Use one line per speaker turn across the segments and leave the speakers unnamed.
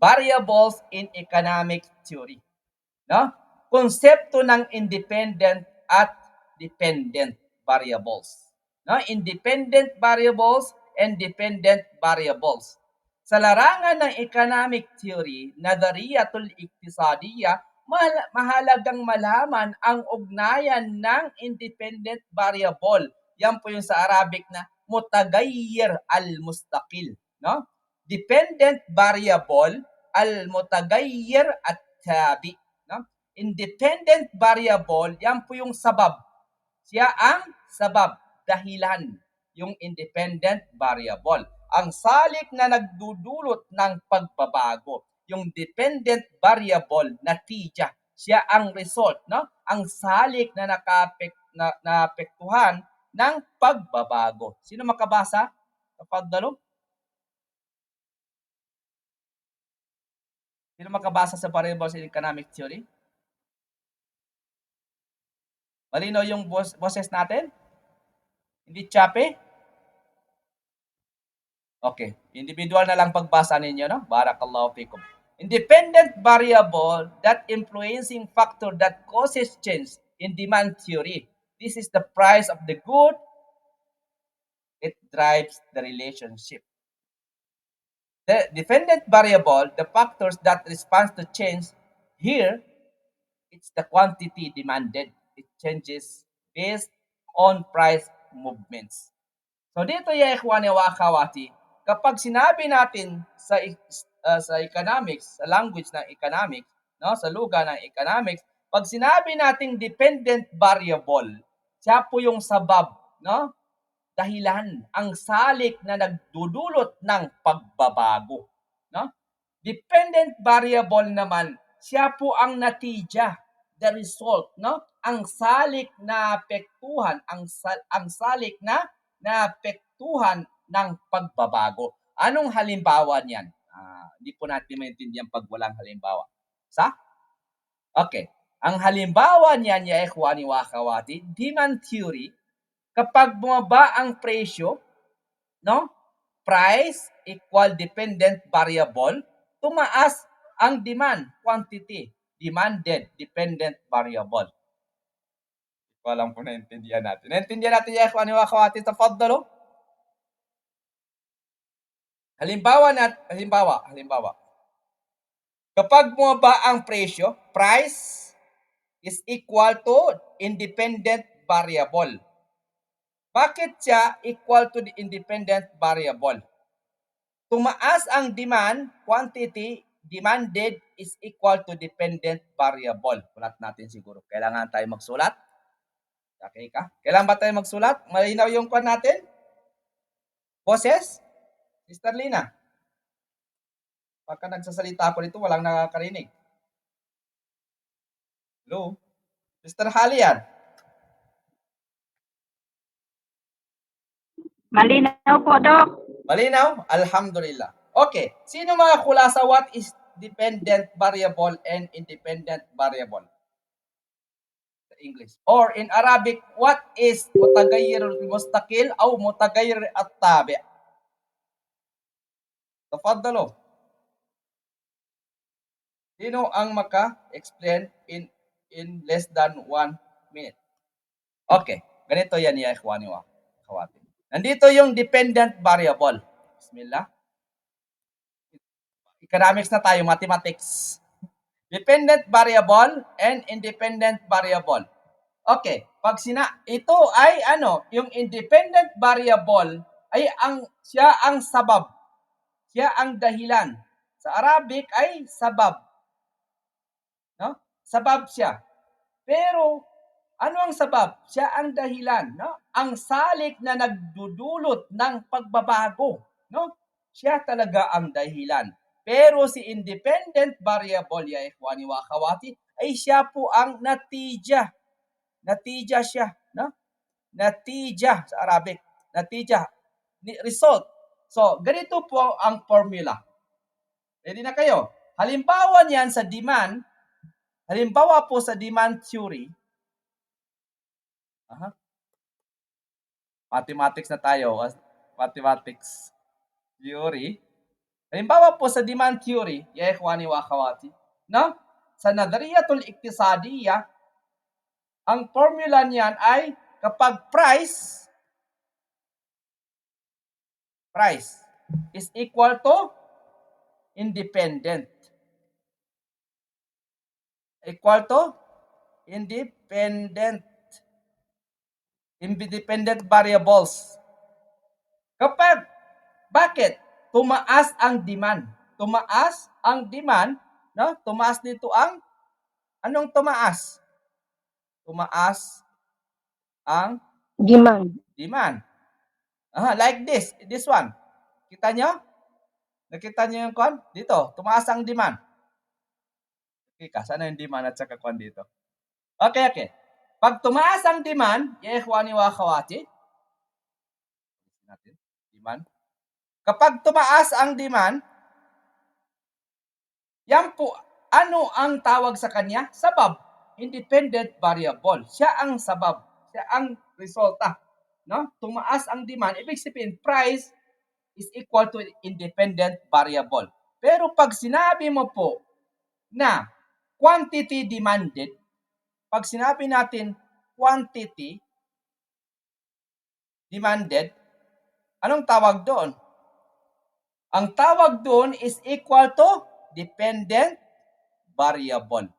variables in economic theory. No? Konsepto ng independent at dependent variables. No? Independent variables and dependent variables. Sa larangan ng economic theory, nadariyatul iktisadiyya, mahalagang malaman ang ugnayan ng independent variable. Yan po yung sa Arabic na mutagayyir al-mustaqil. No? Dependent variable al-mutagayyir at-tabi. No? Independent variable, yan po yung sabab. Siya ang sabab, dahilan, yung independent variable. Ang salik na nagdudulot ng pagbabago, yung dependent variable, natija, siya ang result, no? Ang salik na naapektuhan ng pagbabago. Sino makabasa? Tafaddalo? Sino makabasa sa variables in economic theory? Malinaw yung boses natin? Hindi choppy? Okay. Individual na lang pagbasa ninyo, no? Barakallahu fikum. Independent variable, that influencing factor that causes change in demand theory. This is the price of the good. It drives the relationship. The dependent variable, the factors that respond to change, here, it's the quantity demanded. It changes based on price movements. So dito ya ikhwani wa akhawati, kapag sinabi natin sa economics, sa language ng economics, no, sa luga ng economics, pag sinabi nating dependent variable, siya po yung sabab, no? Dahilan, ang salik na nagdudulot ng pagbabago, no? Dependent variable naman, siya po ang natija, the result, no? Ang salik na apektuhan, ang salik na naapektuhan ng pagbabago. Anong halimbawa niyan? Hindi po natin maintindihan pag walang halimbawa. Okay. Ang halimbawa niyan, ya ikhwani wa akhawati, demand theory, kapag bumaba ang presyo, no? Price equal dependent variable, tumaas ang demand, quantity, demanded dependent variable. Walang po naintindihan natin. Naintindihan natin ya ikhwani wa akhawati, tafaddalo. Halimbawa. Kapag bumaba ang presyo, price is equal to independent variable. Bakit siya equal to the independent variable? Tumaas ang demand, quantity demanded is equal to dependent variable. Sulat natin siguro. Kailangan tayo magsulat? Okay ka? Kailangan ba tayo magsulat? Malinaw yung kwan natin? Boses? Sister Lina? Pagka nagsasalita ako dito, walang nakakarinig. Hello? Sister Halian?
Malinaw po, Doc.
Malinaw? Alhamdulillah. Okay. Sino mga kulasa what is dependent variable and independent variable? Sa English. Or in Arabic, what is mutagayyir mustaqil o mutagayyir at-tabi? Tafadalo. Sino ang maka-explain in less than 1 minute? Okay. Ganito yan ya ikhwani wa akhawati. Nandito yung dependent variable. Bismillah. Economics na tayo, mathematics. Dependent variable and independent variable. Okay, pag ito ay yung independent variable ay siya ang sabab. Siya ang dahilan. Sa Arabic ay sabab. No? Sabab siya. Pero ano ang sabab? Siya ang dahilan, no? Ang salik na nagdudulot ng pagbabago, no? Siya talaga ang dahilan. Pero si independent variable, ya ikhwani wa akhawati, ay siya po ang natija. Natija siya, no? Natija sa Arabic. Natija, result. So, ganito po ang formula. Ready na kayo? Halimbawa niyan sa demand, halimbawa po sa demand theory, mathematics na tayo. Mathematics theory. Halimbawa po sa demand theory, ya ikhwani wa akhawati, no? Sa nadariyatul iktisadiyya, ang formula niyan ay kapag price is equal to independent. Equal to independent variables. Bakit? Tumaas ang demand. Tumaas ang demand, no? Tumaas dito ang anong tumaas? Tumaas ang demand. Like this one. Kita nyo? Nakita nyo yung kwan? Dito, tumaas ang demand. Okay, sana yung demand at saka kwan dito. Okay. Pag tumaas ang demand, ya ikhwani wa akhawati, demand. Kapag tumaas ang demand, yan po, ano ang tawag sa kanya? Sabab. Independent variable. Siya ang sabab. Siya ang resulta. No? Tumaas ang demand. Ibig sabihin, price is equal to independent variable. Pero pag sinabi mo po na quantity demanded, pag sinabi natin quantity demanded, anong tawag doon? Ang tawag doon is equal to dependent variable.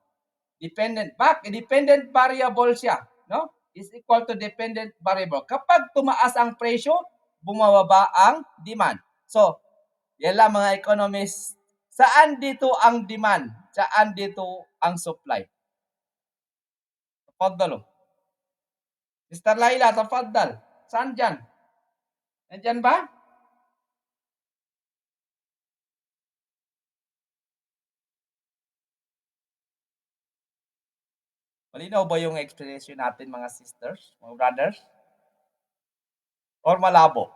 Dependent variable siya, no? Is equal to dependent variable. Kapag tumaas ang presyo, bumababa ang demand. So, yan lang mga economists. Saan dito ang demand? Saan dito ang supply? Tafaddalo. Mr. Laila, tafaddal. Saan dyan? Nandyan ba? Malinaw ba yung explanation natin mga sisters, mga brothers? Or malabo?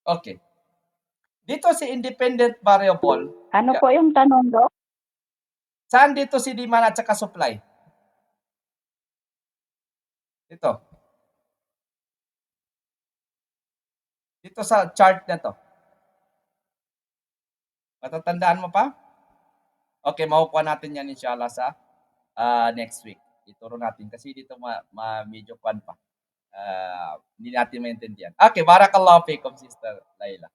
Okay. Dito si independent variable.
Ano po yung tanong, Dok?
Saan dito si demand at saka supply? Dito. Dito sa chart na to. Matatandaan mo pa? Okay, makukuha natin yan inshallah sa next week. Ituro natin kasi dito medyo kwan pa. Hindi natin maintindihan. Okay, barakallahu fikum, Sister Laila.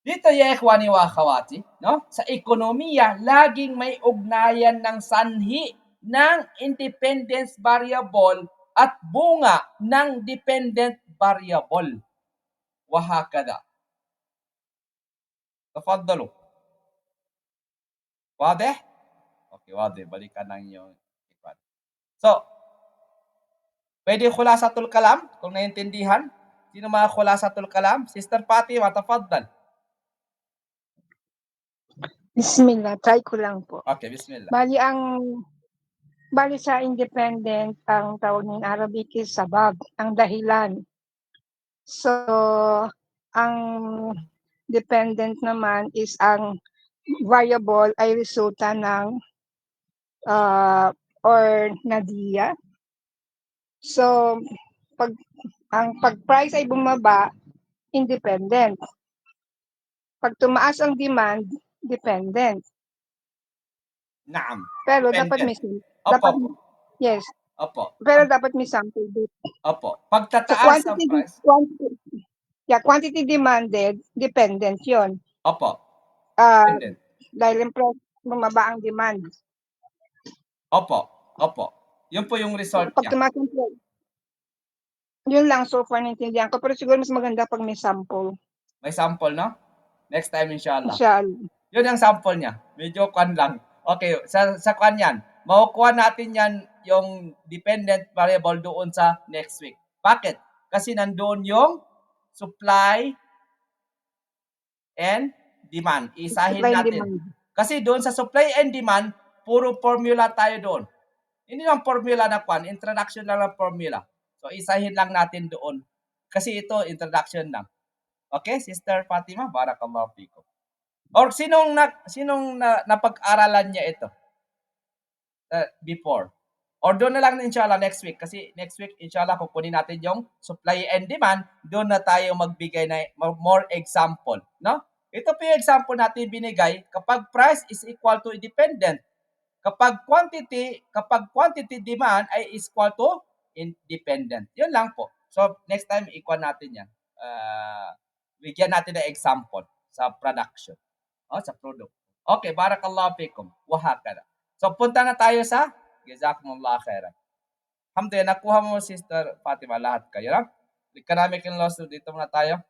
Dito ya ikhwani wa akhawati, no? Sa ekonomiya, laging may ugnayan ng sanhi ng independence variable at bunga ng dependent variable. Wahakada. Tafaddalu. Wadih? Okay, wadih. Balikan lang yung ipan. So, pwede khulasatul kalam kung naiintindihan. Sino mga khulasatul kalam? Sister Fatima, tafaddal.
Bismillah, try ko lang po.
Okay, bismillah.
Bali sa independent, ang tawag ng Arabic is sabab, ang dahilan. So, ang dependent naman is ang variable ay resulta ng or nadiya. So, pag price ay bumaba, independent. Pag tumaas ang demand, dependent.
Naam.
Pero
Dependent.
yes.
Opo.
Pero dapat may sample dito.
Opo. Pag tataas ang price.
Quantity demanded, dependent yon.
Opo. Dependent.
Dahil yung bumaba ang demand.
Opo. Yun po yung result
Pag
niya.
tumaas ang price, yun lang so far naintindihan ko. Pero siguro mas maganda pag may sample.
May sample, no? Next time, inshallah.
Inshallah.
Yun ang sample niya. Medyo kwan lang. Okay, sa kwan yan. Makukuha natin yan yung dependent variable doon sa next week. Bakit? Kasi nandoon yung supply and demand. Isahin
Supply and
natin.
demand.
Kasi doon sa supply and demand, puro formula tayo doon. Hindi lang formula na kwan. Introduction lang ng formula. So, isahin lang natin doon. Kasi ito, introduction lang. Okay, Sister Fatima, barakallahu fikum. Or sinong napag-aralan niya ito before? Or doon na lang inshallah next week kasi next week inshallah kukunin natin yung supply and demand, doon na tayo magbigay na more example, no? Ito po yung example natin binigay kapag price is equal to independent. Kapag quantity demand ay is equal to independent. Yun lang po. So next time equal natin yan. Bigyan natin ng example sa production. Sa product. Okay, barakallahu fikum. Wahakala. So punta na tayo sa jazakumullah khairan. Alhamdulillah, nakuha mo Sister Fatima lahat kayo. No? Economic and loss dito muna tayo.